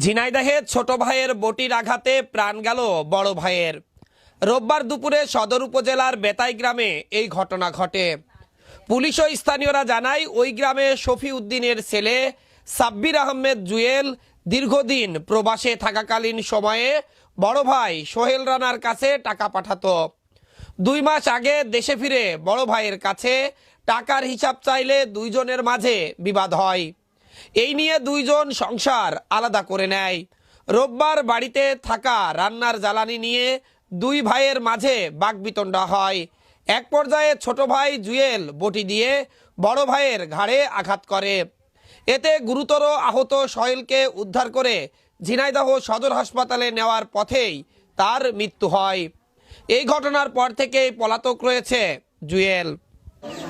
ঝিনাইদহে ছোট ভাইয়ের বটির আঘাতে প্রাণ গেল বড় ভাইয়ের। রোববার দুপুরে সদর উপজেলার বেতাই গ্রামে এই ঘটনা ঘটে। পুলিশ ও স্থানীয়রা জানায়, ওই গ্রামে শফি উদ্দিনের ছেলে সাব্বির আহমেদ জুয়েল দীর্ঘদিন প্রবাসে থাকাকালীন সময়ে বড় ভাই সোহেল রানার কাছে টাকা পাঠাতো। 2 মাস আগে দেশে ফিরে বড় ভাইয়ের কাছে টাকার হিসাব চাইলে দুইজনের মাঝে বিবাদ হয়। এই নিয়ে দুইজন সংসার আলাদা করে নেয়। রোববার বাড়িতে থাকা রান্নার জ্বালানি নিয়ে দুই ভাইয়ের মাঝে বাকবিতণ্ডা হয়। এক পর্যায়ে ছোট ভাই জুয়েল বটি দিয়ে বড় ভাইয়ের ঘাড়ে আঘাত করে। এতে গুরুতর আহত সোহেলকে উদ্ধার করে ঝিনাইদহ সদর হাসপাতালে নেওয়ার পথেই তার মৃত্যু হয়। এই ঘটনার পর থেকেই পলাতক রয়েছে জুয়েল।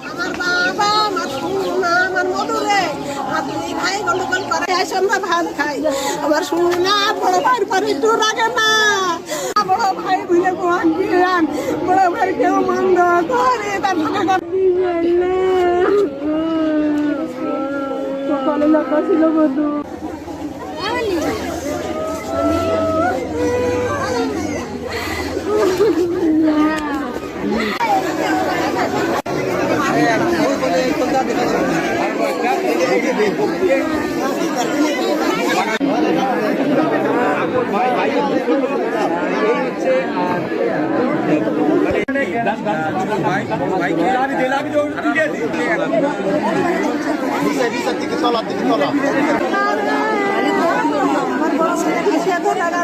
আমার বাবা, আমার সোনা, আমার মধুরে, আমার দুই ভাই গন্ডগোল করে এসে আমরা ভাত খাই। আমার সোনা বড় ভাইয়ের পরে একটু রাগে না, বড় ভাই ভুলে গিয়ান, বড় ভাই কেউ মন্দ করে তার টাকা দিবেন না। সকালে লেখা ছিল বধু